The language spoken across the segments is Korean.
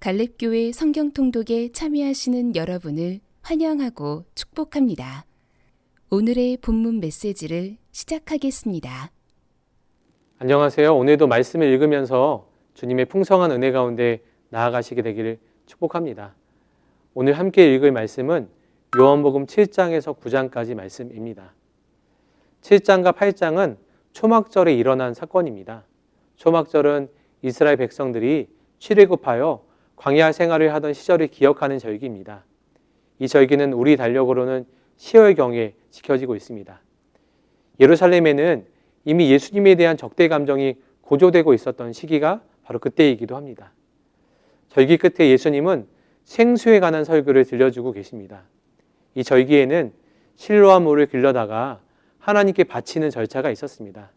갈렙교회 성경통독에 참여하시는 여러분을 환영하고 축복합니다. 오늘의 본문 메시지를 시작하겠습니다. 안녕하세요. 오늘도 말씀을 읽으면서 주님의 풍성한 은혜 가운데 나아가시게 되기를 축복합니다. 오늘 함께 읽을 말씀은 요한복음 7장에서 9장까지 말씀입니다. 7장과 8장은 초막절에 일어난 사건입니다. 초막절은 이스라엘 백성들이 출애굽하여 광야 생활을 하던 시절을 기억하는 절기입니다. 이 절기는 우리 달력으로는 10월경에 지켜지고 있습니다. 예루살렘에는 이미 예수님에 대한 적대 감정이 고조되고 있었던 시기가 바로 그때이기도 합니다. 절기 끝에 예수님은 생수에 관한 설교를 들려주고 계십니다. 이 절기에는 실로암 물을 길러다가 하나님께 바치는 절차가 있었습니다.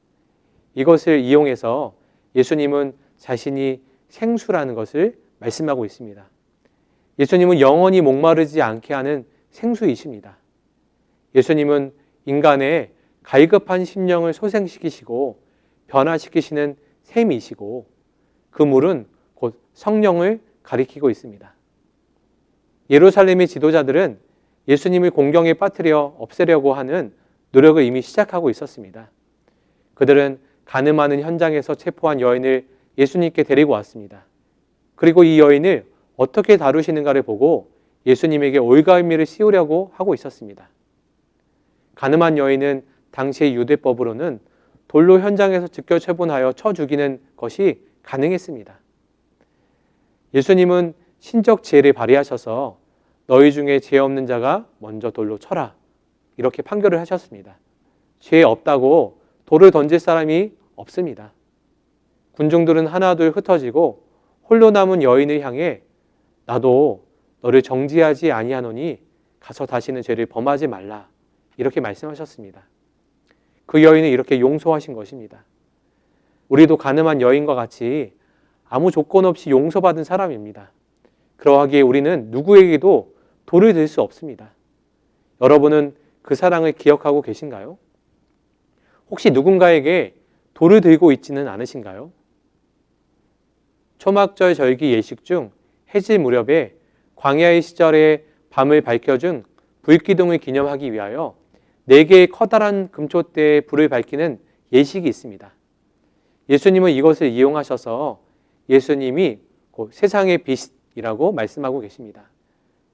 이것을 이용해서 예수님은 자신이 생수라는 것을 말씀하고 있습니다. 예수님은 영원히 목마르지 않게 하는 생수이십니다. 예수님은 인간의 갈급한 심령을 소생시키시고 변화시키시는 샘이시고 그 물은 곧 성령을 가리키고 있습니다. 예루살렘의 지도자들은 예수님을 공경에 빠뜨려 없애려고 하는 노력을 이미 시작하고 있었습니다. 그들은 간음하는 현장에서 체포한 여인을 예수님께 데리고 왔습니다. 그리고 이 여인을 어떻게 다루시는가를 보고 예수님에게 올가미를 씌우려고 하고 있었습니다. 간음한 여인은 당시의 유대법으로는 돌로 현장에서 즉결 처분하여 쳐 죽이는 것이 가능했습니다. 예수님은 신적 지혜를 발휘하셔서 너희 중에 죄 없는 자가 먼저 돌로 쳐라 이렇게 판결을 하셨습니다. 죄 없다고 돌을 던질 사람이 없습니다. 군중들은 하나둘 흩어지고 홀로 남은 여인을 향해 나도 너를 정죄하지 아니하노니 가서 다시는 죄를 범하지 말라 이렇게 말씀하셨습니다. 그 여인을 이렇게 용서하신 것입니다. 우리도 간음한 여인과 같이 아무 조건 없이 용서받은 사람입니다. 그러하기에 우리는 누구에게도 돌을 들 수 없습니다. 여러분은 그 사랑을 기억하고 계신가요? 혹시 누군가에게 돌을 들고 있지는 않으신가요? 초막절 절기 예식 중 해질 무렵에 광야의 시절에 밤을 밝혀준 불기둥을 기념하기 위하여 4개의 커다란 금촛대에 불을 밝히는 예식이 있습니다. 예수님은 이것을 이용하셔서 예수님이 곧 세상의 빛이라고 말씀하고 계십니다.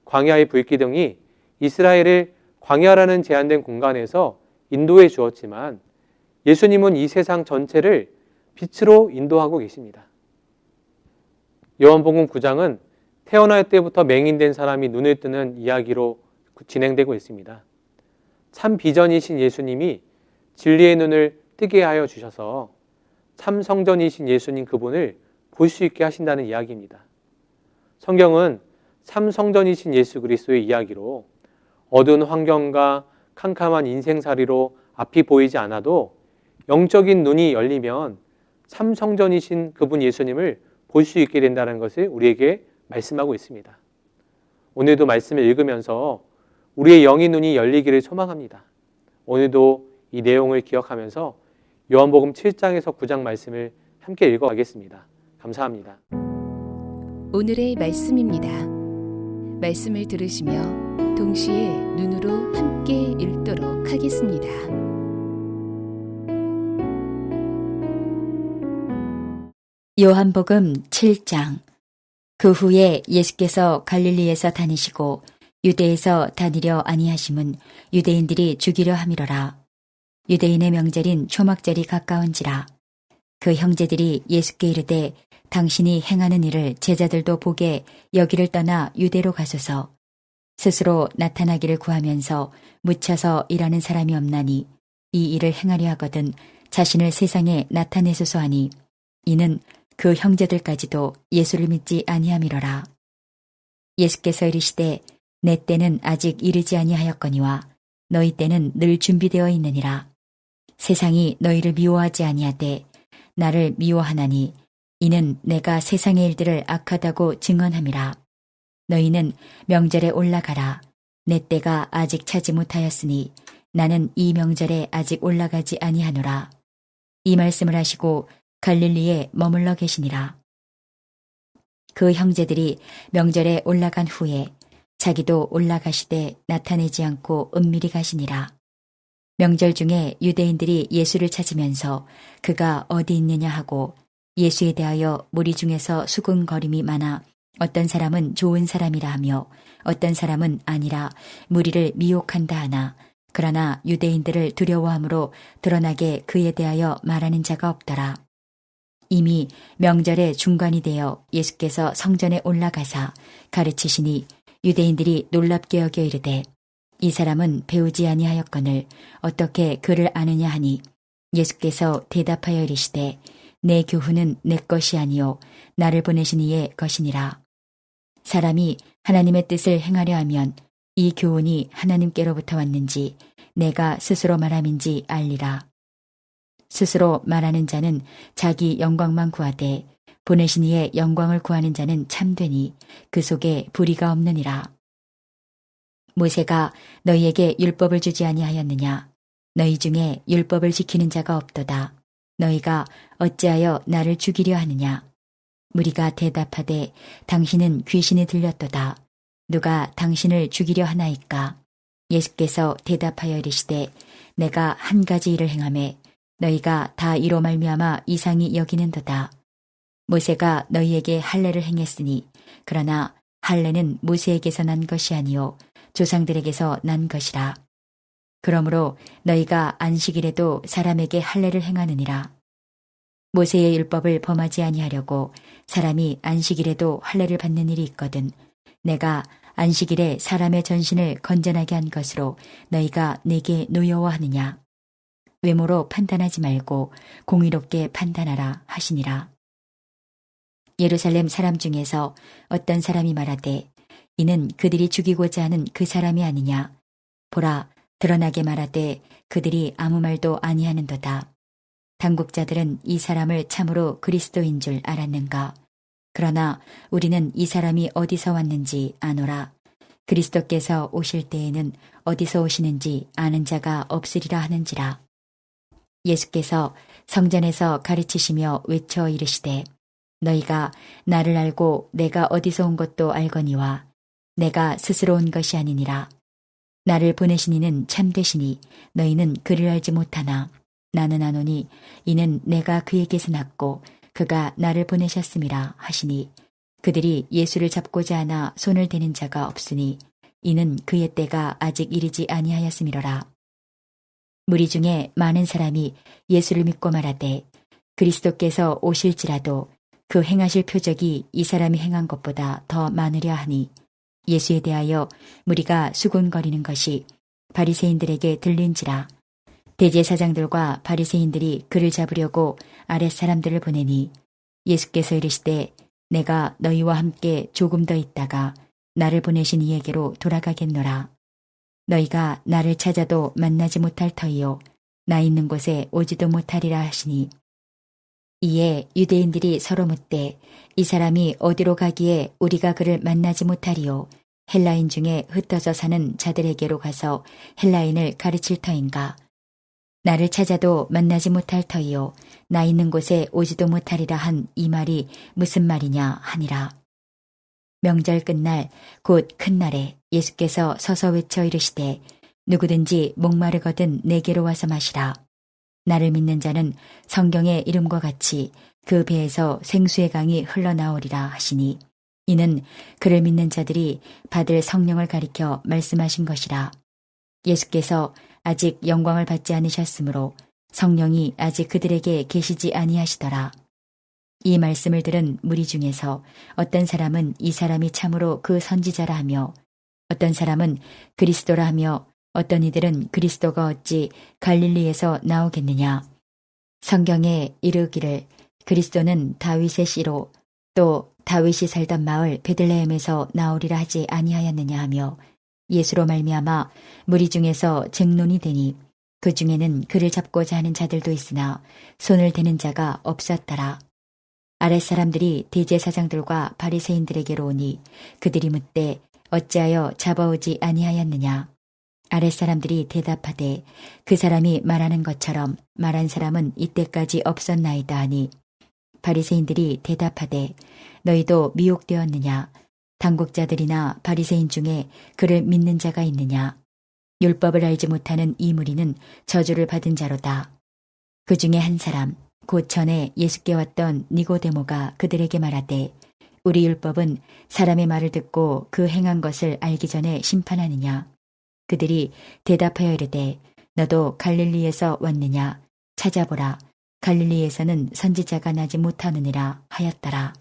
광야의 불기둥이 이스라엘을 광야라는 제한된 공간에서 인도해 주었지만 예수님은 이 세상 전체를 빛으로 인도하고 계십니다. 요한복음 9장은 태어날 때부터 맹인된 사람이 눈을 뜨는 이야기로 진행되고 있습니다. 참 비전이신 예수님이 진리의 눈을 뜨게 하여 주셔서 참 성전이신 예수님 그분을 볼 수 있게 하신다는 이야기입니다. 성경은 참 성전이신 예수 그리스도의 이야기로 어두운 환경과 캄캄한 인생살이로 앞이 보이지 않아도 영적인 눈이 열리면 참 성전이신 그분 예수님을 볼 수 있게 된다는 것을 우리에게 말씀하고 있습니다. 오늘도 말씀을 읽으면서 우리의 영의 눈이 열리기를 소망합니다. 오늘도 이 내용을 기억하면서 요한복음 7장에서 9장 말씀을 함께 읽어가겠습니다. 감사합니다. 오늘의 말씀입니다. 말씀을 들으시며 동시에 눈으로 함께 읽도록 하겠습니다. 요한복음 7장. 그 후에 예수께서 갈릴리에서 다니시고 유대에서 다니려 아니하심은 유대인들이 죽이려 함이로라. 유대인의 명절인 초막절이 가까운지라. 그 형제들이 예수께 이르되 당신이 행하는 일을 제자들도 보게 여기를 떠나 유대로 가소서. 스스로 나타나기를 구하면서 묻혀서 일하는 사람이 없나니 이 일을 행하려 하거든 자신을 세상에 나타내소서 하니 이는 그 형제들까지도 예수를 믿지 아니함이로라. 예수께서 이르시되 내 때는 아직 이르지 아니하였거니와 너희 때는 늘 준비되어 있느니라. 세상이 너희를 미워하지 아니하되 나를 미워하나니 이는 내가 세상의 일들을 악하다고 증언함이라. 너희는 명절에 올라가라. 내 때가 아직 차지 못하였으니 나는 이 명절에 아직 올라가지 아니하노라. 이 말씀을 하시고 갈릴리에 머물러 계시니라. 그 형제들이 명절에 올라간 후에 자기도 올라가시되 나타내지 않고 은밀히 가시니라. 명절 중에 유대인들이 예수를 찾으면서 그가 어디 있느냐 하고 예수에 대하여 무리 중에서 수군거림이 많아 어떤 사람은 좋은 사람이라 하며 어떤 사람은 아니라 무리를 미혹한다 하나 그러나 유대인들을 두려워함으로 드러나게 그에 대하여 말하는 자가 없더라. 이미 명절의 중간이 되어 예수께서 성전에 올라가사 가르치시니 유대인들이 놀랍게 여겨 이르되 이 사람은 배우지 아니하였거늘 어떻게 그를 아느냐 하니 예수께서 대답하여 이르시되 내 교훈은 내 것이 아니요 나를 보내신 이의 것이니라. 사람이 하나님의 뜻을 행하려 하면 이 교훈이 하나님께로부터 왔는지 내가 스스로 말함인지 알리라. 스스로 말하는 자는 자기 영광만 구하되 보내신 이의 영광을 구하는 자는 참되니 그 속에 불의가 없느니라. 모세가 너희에게 율법을 주지 아니하였느냐? 너희 중에 율법을 지키는 자가 없도다. 너희가 어찌하여 나를 죽이려 하느냐? 무리가 대답하되 당신은 귀신이 들렸도다. 누가 당신을 죽이려 하나이까? 예수께서 대답하여 이르시되 내가 한 가지 일을 행하매 너희가 다 이로 말미암아 이상히 여기는도다. 모세가 너희에게 할례를 행했으니 그러나 할례는 모세에게서 난 것이 아니요 조상들에게서 난 것이라. 그러므로 너희가 안식일에도 사람에게 할례를 행하느니라. 모세의 율법을 범하지 아니하려고 사람이 안식일에도 할례를 받는 일이 있거든 내가 안식일에 사람의 전신을 건전하게 한 것으로 너희가 내게 노여워하느냐. 외모로 판단하지 말고 공의롭게 판단하라 하시니라. 예루살렘 사람 중에서 어떤 사람이 말하되 이는 그들이 죽이고자 하는 그 사람이 아니냐. 보라 드러나게 말하되 그들이 아무 말도 아니하는도다. 당국자들은 이 사람을 참으로 그리스도인 줄 알았는가. 그러나 우리는 이 사람이 어디서 왔는지 아노라. 그리스도께서 오실 때에는 어디서 오시는지 아는 자가 없으리라 하는지라. 예수께서 성전에서 가르치시며 외쳐 이르시되 너희가 나를 알고 내가 어디서 온 것도 알거니와 내가 스스로 온 것이 아니니라. 나를 보내신 이는 참되시니 너희는 그를 알지 못하나 나는 아노니 이는 내가 그에게서 났고 그가 나를 보내셨음이라 하시니 그들이 예수를 잡고자 하나 손을 대는 자가 없으니 이는 그의 때가 아직 이르지 아니하였음이로라. 무리 중에 많은 사람이 예수를 믿고 말하되 그리스도께서 오실지라도 그 행하실 표적이 이 사람이 행한 것보다 더 많으려 하니 예수에 대하여 무리가 수군거리는 것이 바리새인들에게 들린지라. 대제사장들과 바리새인들이 그를 잡으려고 아랫사람들을 보내니 예수께서 이르시되 내가 너희와 함께 조금 더 있다가 나를 보내신 이에게로 돌아가겠노라. 너희가 나를 찾아도 만나지 못할 터이요 나 있는 곳에 오지도 못하리라 하시니 이에 유대인들이 서로 묻되 이 사람이 어디로 가기에 우리가 그를 만나지 못하리요 헬라인 중에 흩어져 사는 자들에게로 가서 헬라인을 가르칠 터인가. 나를 찾아도 만나지 못할 터이요 나 있는 곳에 오지도 못하리라 한 이 말이 무슨 말이냐 하니라. 명절 끝날 곧 큰 날에 예수께서 서서 외쳐 이르시되 누구든지 목마르거든 내게로 와서 마시라. 나를 믿는 자는 성경의 이름과 같이 그 배에서 생수의 강이 흘러나오리라 하시니 이는 그를 믿는 자들이 받을 성령을 가리켜 말씀하신 것이라. 예수께서 아직 영광을 받지 않으셨으므로 성령이 아직 그들에게 계시지 아니하시더라. 이 말씀을 들은 무리 중에서 어떤 사람은 이 사람이 참으로 그 선지자라 하며 어떤 사람은 그리스도라 하며 어떤 이들은 그리스도가 어찌 갈릴리에서 나오겠느냐. 성경에 이르기를 그리스도는 다윗의 씨로 또 다윗이 살던 마을 베들레헴에서 나오리라 하지 아니하였느냐 하며 예수로 말미암아 무리 중에서 쟁론이 되니 그 중에는 그를 잡고자 하는 자들도 있으나 손을 대는 자가 없었더라. 아랫사람들이 대제사장들과 바리새인들에게로 오니 그들이 묻되 어찌하여 잡아오지 아니하였느냐. 아랫사람들이 대답하되 그 사람이 말하는 것처럼 말한 사람은 이때까지 없었나이다 하니 바리새인들이 대답하되 너희도 미혹되었느냐? 당국자들이나 바리새인 중에 그를 믿는 자가 있느냐? 율법을 알지 못하는 이 무리는 저주를 받은 자로다. 그 중에 한 사람 곧 전에 예수께 왔던 니고데모가 그들에게 말하되 우리 율법은 사람의 말을 듣고 그 행한 것을 알기 전에 심판하느냐? 그들이 대답하여 이르되 너도 갈릴리에서 왔느냐? 찾아보라. 갈릴리에서는 선지자가 나지 못하느니라 하였더라.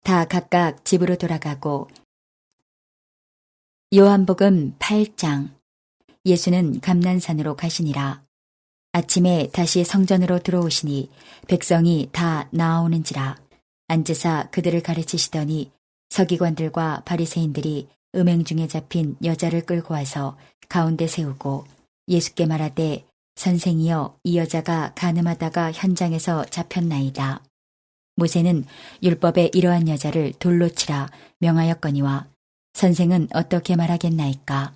다 각각 집으로 돌아가고 요한복음 8장. 예수는 감난산으로 가시니라. 아침에 다시 성전으로 들어오시니 백성이 다 나아오는지라. 앉으사 그들을 가르치시더니 서기관들과 바리새인들이 음행 중에 잡힌 여자를 끌고 와서 가운데 세우고 예수께 말하되 선생이여 이 여자가 간음하다가 현장에서 잡혔나이다. 모세는 율법에 이러한 여자를 돌로 치라 명하였거니와 선생은 어떻게 말하겠나이까?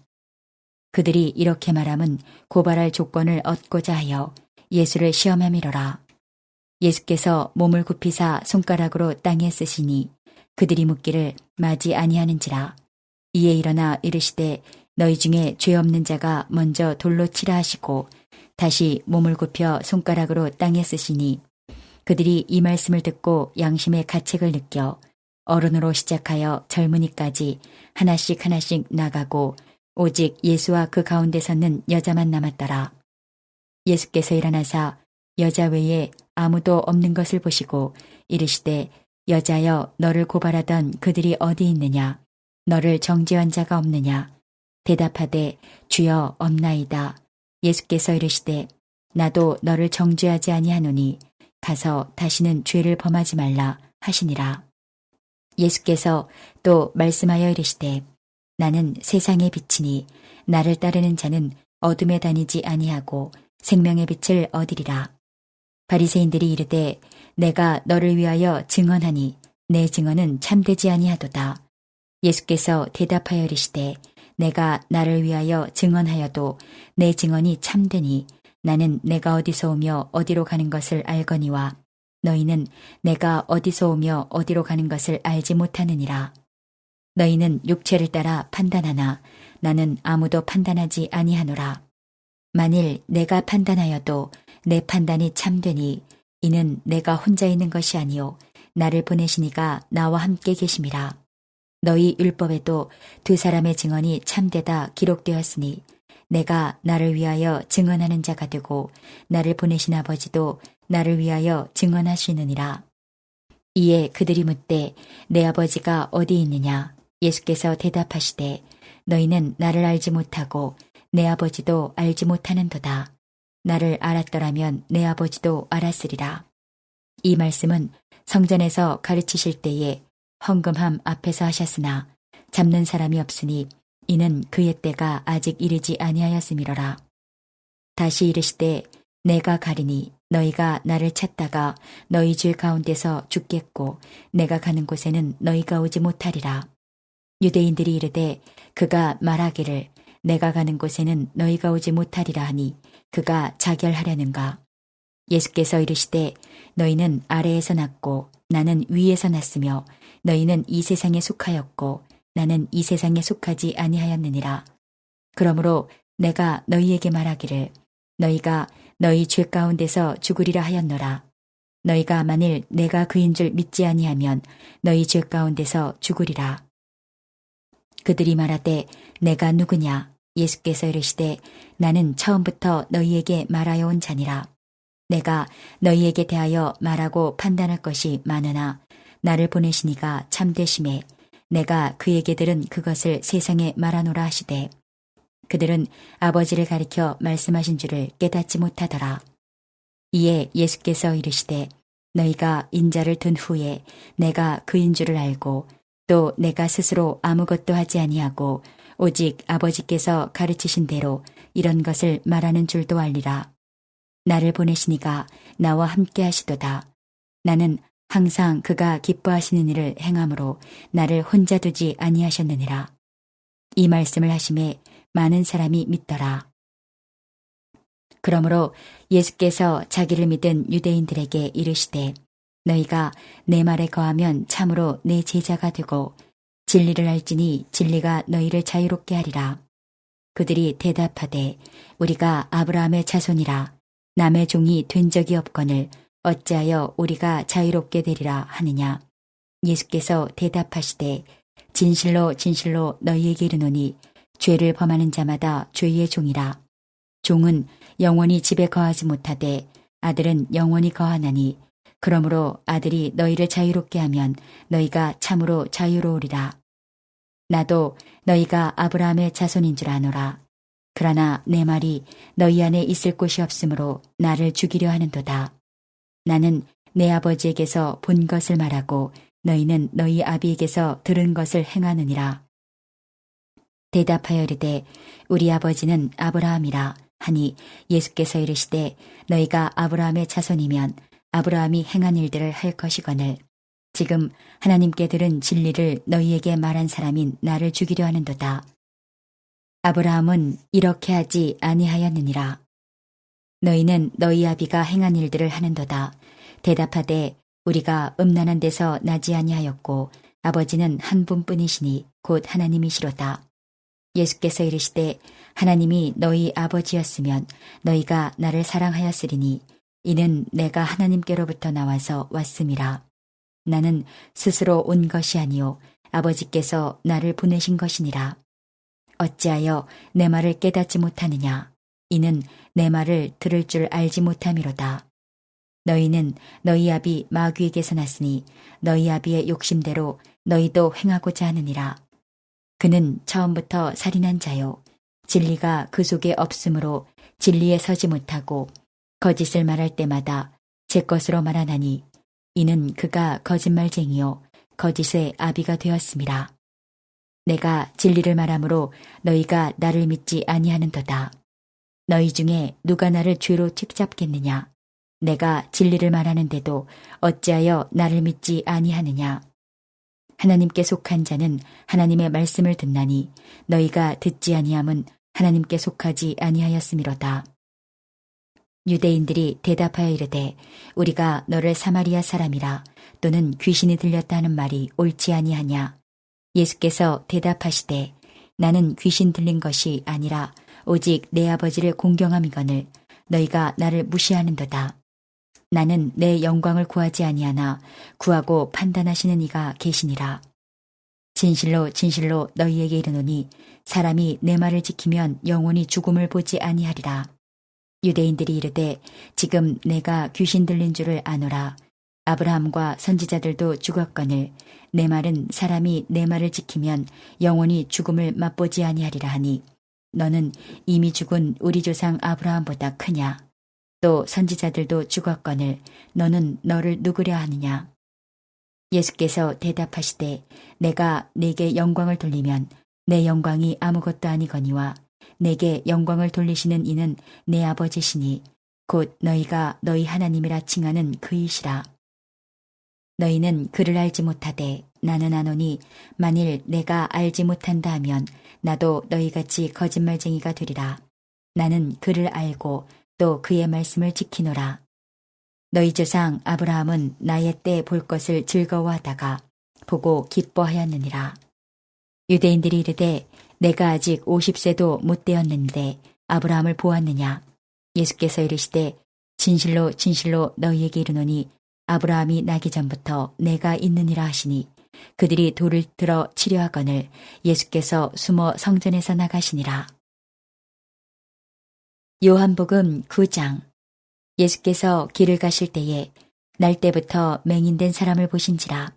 그들이 이렇게 말함은 고발할 조건을 얻고자 하여 예수를 시험함이로라. 예수께서 몸을 굽히사 손가락으로 땅에 쓰시니 그들이 묻기를 마지 아니하는지라. 이에 일어나 이르시되 너희 중에 죄 없는 자가 먼저 돌로 치라 하시고 다시 몸을 굽혀 손가락으로 땅에 쓰시니 그들이 이 말씀을 듣고 양심의 가책을 느껴 어른으로 시작하여 젊은이까지 하나씩 하나씩 나가고 오직 예수와 그 가운데 섰는 여자만 남았더라. 예수께서 일어나사 여자 외에 아무도 없는 것을 보시고 이르시되 여자여 너를 고발하던 그들이 어디 있느냐? 너를 정죄한 자가 없느냐? 대답하되 주여 없나이다. 예수께서 이르시되 나도 너를 정죄하지 아니하노니 가서 다시는 죄를 범하지 말라 하시니라. 예수께서 또 말씀하여 이르시되 나는 세상의 빛이니 나를 따르는 자는 어둠에 다니지 아니하고 생명의 빛을 얻으리라. 바리새인들이 이르되 내가 너를 위하여 증언하니 내 증언은 참되지 아니하도다. 예수께서 대답하여 이르시되 내가 나를 위하여 증언하여도 내 증언이 참되니 나는 내가 어디서 오며 어디로 가는 것을 알거니와 너희는 내가 어디서 오며 어디로 가는 것을 알지 못하느니라. 너희는 육체를 따라 판단하나 나는 아무도 판단하지 아니하노라. 만일 내가 판단하여도 내 판단이 참되니 이는 내가 혼자 있는 것이 아니요 나를 보내시니가 나와 함께 계심이라. 너희 율법에도 두 사람의 증언이 참되다 기록되었으니 내가 나를 위하여 증언하는 자가 되고 나를 보내신 아버지도 나를 위하여 증언하시느니라. 이에 그들이 묻되 내 아버지가 어디 있느냐? 예수께서 대답하시되 너희는 나를 알지 못하고 내 아버지도 알지 못하는도다. 나를 알았더라면 내 아버지도 알았으리라. 이 말씀은 성전에서 가르치실 때에 헌금함 앞에서 하셨으나 잡는 사람이 없으니 이는 그의 때가 아직 이르지 아니하였음이로라. 다시 이르시되 내가 가리니 너희가 나를 찾다가 너희 죄 가운데서 죽겠고 내가 가는 곳에는 너희가 오지 못하리라. 유대인들이 이르되 그가 말하기를 내가 가는 곳에는 너희가 오지 못하리라 하니 그가 자결하려는가. 예수께서 이르시되 너희는 아래에서 났고 나는 위에서 났으며 너희는 이 세상에 속하였고 나는 이 세상에 속하지 아니하였느니라. 그러므로 내가 너희에게 말하기를 너희가 너희 죄 가운데서 죽으리라 하였노라. 너희가 만일 내가 그인 줄 믿지 아니하면 너희 죄 가운데서 죽으리라. 그들이 말하되 내가 누구냐? 예수께서 이르시되 나는 처음부터 너희에게 말하여 온 자니라. 내가 너희에게 대하여 말하고 판단할 것이 많으나 나를 보내시니가 참되심에 내가 그에게 들은 그것을 세상에 말하노라 하시되 그들은 아버지를 가리켜 말씀하신 줄을 깨닫지 못하더라. 이에 예수께서 이르시되 너희가 인자를 둔 후에 내가 그인 줄을 알고 또 내가 스스로 아무것도 하지 아니하고 오직 아버지께서 가르치신 대로 이런 것을 말하는 줄도 알리라. 나를 보내시니가 나와 함께 하시도다. 나는 항상 그가 기뻐하시는 일을 행함으로 나를 혼자 두지 아니하셨느니라. 이 말씀을 하심에 많은 사람이 믿더라. 그러므로 예수께서 자기를 믿은 유대인들에게 이르시되 너희가 내 말에 거하면 참으로 내 제자가 되고 진리를 알지니 진리가 너희를 자유롭게 하리라. 그들이 대답하되 우리가 아브라함의 자손이라 남의 종이 된 적이 없거늘 어찌하여 우리가 자유롭게 되리라 하느냐. 예수께서 대답하시되 진실로 진실로 너희에게 이르노니 죄를 범하는 자마다 죄의 종이라. 종은 영원히 집에 거하지 못하되 아들은 영원히 거하나니 그러므로 아들이 너희를 자유롭게 하면 너희가 참으로 자유로우리라. 나도 너희가 아브라함의 자손인 줄 아노라. 그러나 내 말이 너희 안에 있을 곳이 없으므로 나를 죽이려 하는도다. 나는 내 아버지에게서 본 것을 말하고 너희는 너희 아비에게서 들은 것을 행하느니라. 대답하여 이르되 우리 아버지는 아브라함이라 하니 예수께서 이르시되 너희가 아브라함의 자손이면 아브라함이 행한 일들을 할 것이거늘 지금 하나님께 들은 진리를 너희에게 말한 사람인 나를 죽이려 하는도다. 아브라함은 이렇게 하지 아니하였느니라. 너희는 너희 아비가 행한 일들을 하는도다. 대답하되 우리가 음란한 데서 나지 아니하였고 아버지는 한 분뿐이시니 곧 하나님이시로다. 예수께서 이르시되 하나님이 너희 아버지였으면 너희가 나를 사랑하였으리니 이는 내가 하나님께로부터 나와서 왔음이라. 나는 스스로 온 것이 아니요 아버지께서 나를 보내신 것이니라. 어찌하여 내 말을 깨닫지 못하느냐. 이는 내 말을 들을 줄 알지 못함이로다. 너희는 너희 아비 마귀에게서 났으니 너희 아비의 욕심대로 너희도 행하고자 하느니라. 그는 처음부터 살인한 자요 진리가 그 속에 없으므로 진리에 서지 못하고 거짓을 말할 때마다 제 것으로 말하나니 이는 그가 거짓말쟁이요 거짓의 아비가 되었음이라. 내가 진리를 말함으로 너희가 나를 믿지 아니하는도다. 너희 중에 누가 나를 죄로 책잡겠느냐. 내가 진리를 말하는데도 어찌하여 나를 믿지 아니하느냐. 하나님께 속한 자는 하나님의 말씀을 듣나니 너희가 듣지 아니함은 하나님께 속하지 아니하였음이로다. 유대인들이 대답하여 이르되 우리가 너를 사마리아 사람이라 또는 귀신이 들렸다 하는 말이 옳지 아니하냐. 예수께서 대답하시되 나는 귀신 들린 것이 아니라 오직 내 아버지를 공경함이거늘 너희가 나를 무시하는도다. 나는 내 영광을 구하지 아니하나 구하고 판단하시는 이가 계시니라. 진실로 진실로 너희에게 이르노니 사람이 내 말을 지키면 영원히 죽음을 보지 아니하리라. 유대인들이 이르되 지금 내가 귀신 들린 줄을 아노라. 아브라함과 선지자들도 죽었거늘 내 말은 사람이 내 말을 지키면 영원히 죽음을 맛보지 아니하리라 하니 너는 이미 죽은 우리 조상 아브라함보다 크냐. 또 선지자들도 죽었거늘 너는 너를 누구려 하느냐. 예수께서 대답하시되 내가 네게 영광을 돌리면 내 영광이 아무것도 아니거니와 내게 영광을 돌리시는 이는 내 아버지시니 곧 너희가 너희 하나님이라 칭하는 그이시라. 너희는 그를 알지 못하되 나는 아노니 만일 내가 알지 못한다 하면 나도 너희같이 거짓말쟁이가 되리라. 나는 그를 알고 또 그의 말씀을 지키노라. 너희 조상 아브라함은 나의 때 볼 것을 즐거워하다가 보고 기뻐하였느니라. 유대인들이 이르되 내가 아직 50세도 못 되었는데 아브라함을 보았느냐. 예수께서 이르시되 진실로 진실로 너희에게 이르노니 아브라함이 나기 전부터 내가 있느니라 하시니 그들이 돌을 들어 치려 하거늘 예수께서 숨어 성전에서 나가시니라. 요한복음 9장. 예수께서 길을 가실 때에 날 때부터 맹인된 사람을 보신지라.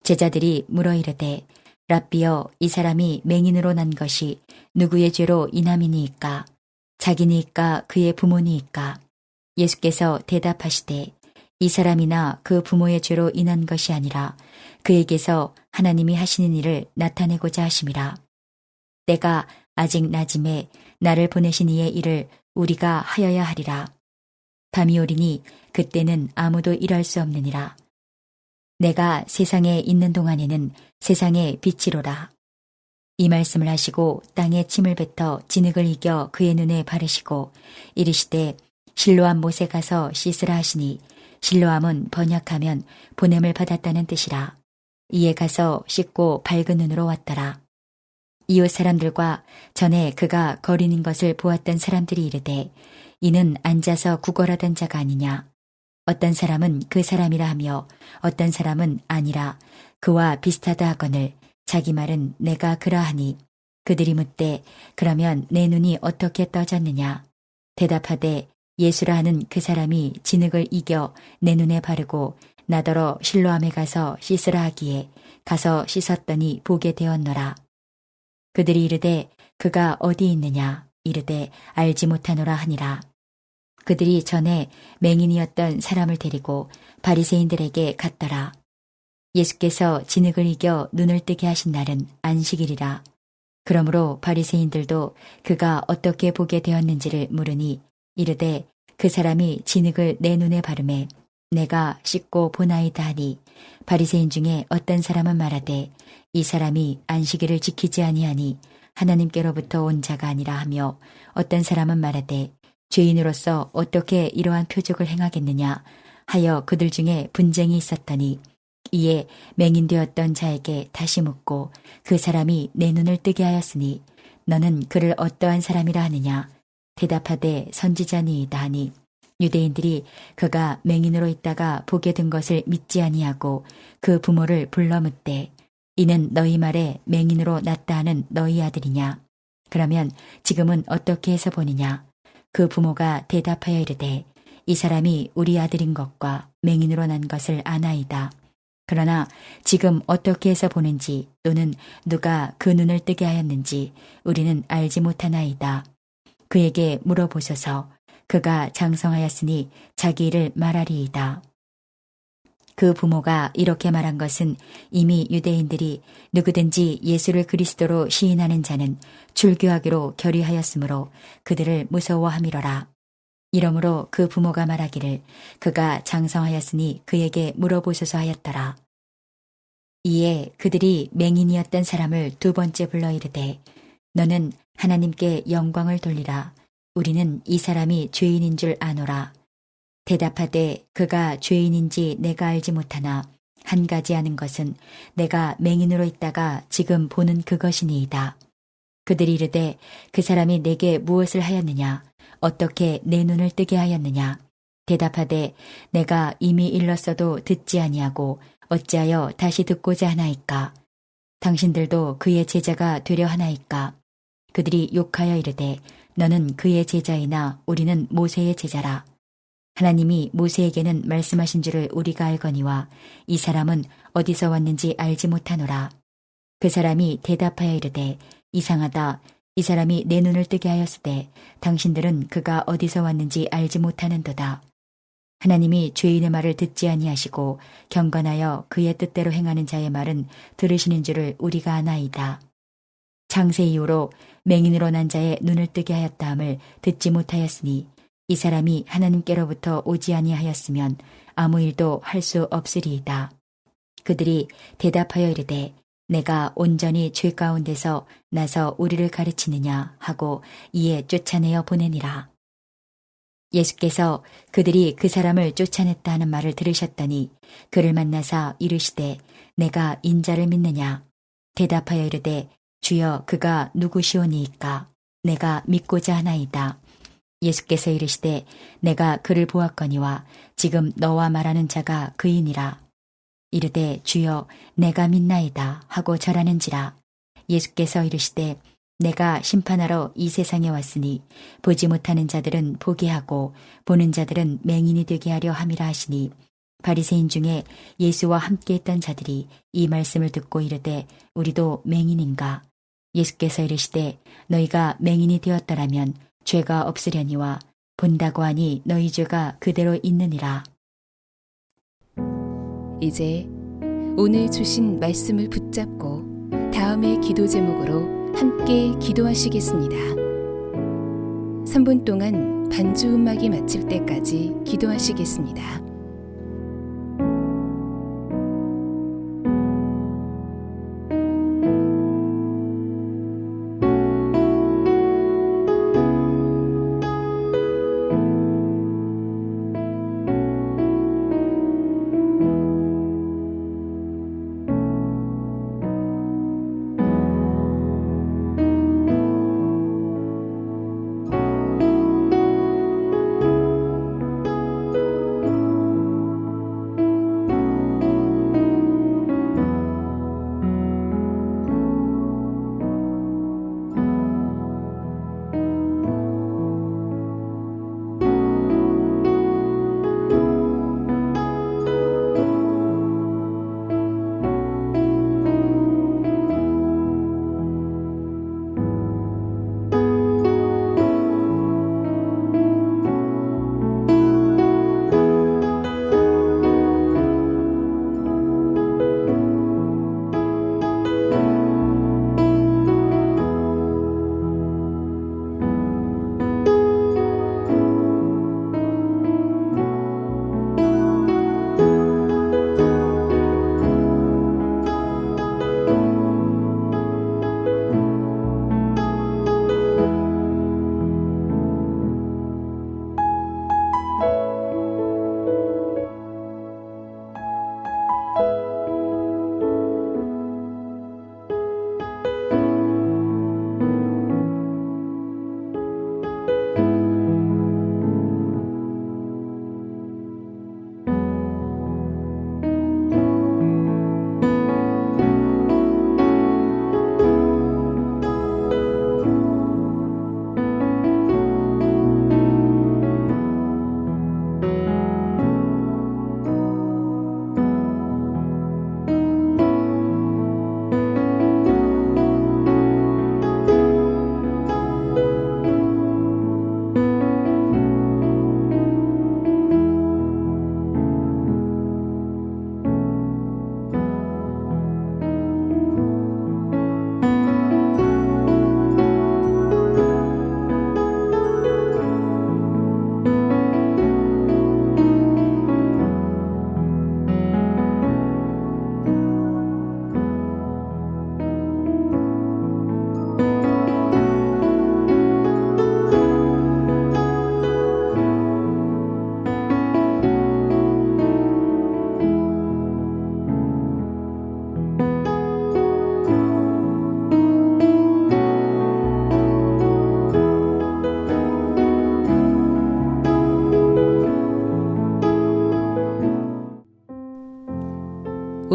제자들이 물어 이르되 랍비여 이 사람이 맹인으로 난 것이 누구의 죄로 인함이니이까 자기니이까 그의 부모니이까. 예수께서 대답하시되 이 사람이나 그 부모의 죄로 인한 것이 아니라 그에게서 하나님이 하시는 일을 나타내고자 하심이라. 때가 아직 낮음에 나를 보내신 이의 일을 우리가 하여야 하리라. 밤이 오리니 그때는 아무도 일할 수 없느니라. 내가 세상에 있는 동안에는 세상의 빛이로라. 이 말씀을 하시고 땅에 침을 뱉어 진흙을 이겨 그의 눈에 바르시고 이르시되 실로암 못에 가서 씻으라 하시니 실로암은 번역하면 보냄을 받았다는 뜻이라. 이에 가서 씻고 밝은 눈으로 왔더라. 이웃 사람들과 전에 그가 거리는 것을 보았던 사람들이 이르되 이는 앉아서 구걸하던 자가 아니냐. 어떤 사람은 그 사람이라 하며 어떤 사람은 아니라 그와 비슷하다 하거늘 자기 말은 내가 그러하니 그들이 묻되 그러면 내 눈이 어떻게 떠졌느냐. 대답하되 예수라 하는 그 사람이 진흙을 이겨 내 눈에 바르고 나더러 실로암에 가서 씻으라 하기에 가서 씻었더니 보게 되었노라. 그들이 이르되 그가 어디 있느냐. 이르되 알지 못하노라 하니라. 그들이 전에 맹인이었던 사람을 데리고 바리새인들에게 갔더라. 예수께서 진흙을 이겨 눈을 뜨게 하신 날은 안식일이라. 그러므로 바리새인들도 그가 어떻게 보게 되었는지를 물으니 이르되 그 사람이 진흙을 내 눈에 바르매 내가 씻고 보나이다 하니 바리새인 중에 어떤 사람은 말하되 이 사람이 안식일을 지키지 아니하니 하나님께로부터 온 자가 아니라 하며 어떤 사람은 말하되 죄인으로서 어떻게 이러한 표적을 행하겠느냐 하여 그들 중에 분쟁이 있었더니 이에 맹인되었던 자에게 다시 묻고 그 사람이 내 눈을 뜨게 하였으니 너는 그를 어떠한 사람이라 하느냐. 대답하되 선지자니이다 하니 유대인들이 그가 맹인으로 있다가 보게 된 것을 믿지 아니하고 그 부모를 불러 묻되 이는 너희 말에 맹인으로 났다 하는 너희 아들이냐. 그러면 지금은 어떻게 해서 보느냐. 그 부모가 대답하여 이르되 이 사람이 우리 아들인 것과 맹인으로 난 것을 아나이다. 그러나 지금 어떻게 해서 보는지 또는 누가 그 눈을 뜨게 하였는지 우리는 알지 못하나이다. 그에게 물어보소서. 그가 장성하였으니 자기 일을 말하리이다. 그 부모가 이렇게 말한 것은 이미 유대인들이 누구든지 예수를 그리스도로 시인하는 자는 출교하기로 결의하였으므로 그들을 무서워함이로라. 이러므로 그 부모가 말하기를 그가 장성하였으니 그에게 물어보소서 하였더라. 이에 그들이 맹인이었던 사람을 두 번째 불러 이르되 너는 하나님께 영광을 돌리라. 우리는 이 사람이 죄인인 줄 아노라. 대답하되 그가 죄인인지 내가 알지 못하나 한 가지 아는 것은 내가 맹인으로 있다가 지금 보는 그것이니이다. 그들이 이르되 그 사람이 내게 무엇을 하였느냐. 어떻게 내 눈을 뜨게 하였느냐. 대답하되 내가 이미 일렀어도 듣지 아니하고 어찌하여 다시 듣고자 하나이까. 당신들도 그의 제자가 되려 하나이까. 그들이 욕하여 이르되 너는 그의 제자이나 우리는 모세의 제자라. 하나님이 모세에게는 말씀하신 줄을 우리가 알거니와 이 사람은 어디서 왔는지 알지 못하노라. 그 사람이 대답하여 이르되 이상하다. 이 사람이 내 눈을 뜨게 하였으되 당신들은 그가 어디서 왔는지 알지 못하는도다. 하나님이 죄인의 말을 듣지 아니하시고 경건하여 그의 뜻대로 행하는 자의 말은 들으시는 줄을 우리가 아나이다. 창세 이후로 맹인으로 난 자의 눈을 뜨게 하였다 함을 듣지 못하였으니 이 사람이 하나님께로부터 오지 아니하였으면 아무 일도 할 수 없으리이다. 그들이 대답하여 이르되 내가 온전히 죄 가운데서 나서 우리를 가르치느냐 하고 이에 쫓아내어 보내니라. 예수께서 그들이 그 사람을 쫓아냈다 하는 말을 들으셨더니 그를 만나사 이르시되 내가 인자를 믿느냐. 대답하여 이르되 주여 그가 누구시오니이까. 내가 믿고자 하나이다. 예수께서 이르시되 내가 그를 보았거니와 지금 너와 말하는 자가 그이니라. 이르되 주여 내가 믿나이다 하고 절하는지라. 예수께서 이르시되 내가 심판하러 이 세상에 왔으니 보지 못하는 자들은 보게 하고 보는 자들은 맹인이 되게 하려 함이라 하시니 바리새인 중에 예수와 함께 있던 자들이 이 말씀을 듣고 이르되 우리도 맹인인가. 예수께서 이르시되 너희가 맹인이 되었더라면 죄가 없으려니와 본다고 하니 너희 죄가 그대로 있느니라. 이제 오늘 주신 말씀을 붙잡고 다음의 기도 제목으로 함께 기도하시겠습니다. 3분 동안 반주 음악이 마칠 때까지 기도하시겠습니다.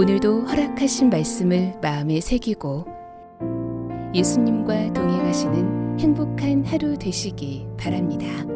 오늘도 허락하신 말씀을 마음에 새기고 예수님과 동행하시는 행복한 하루 되시기 바랍니다.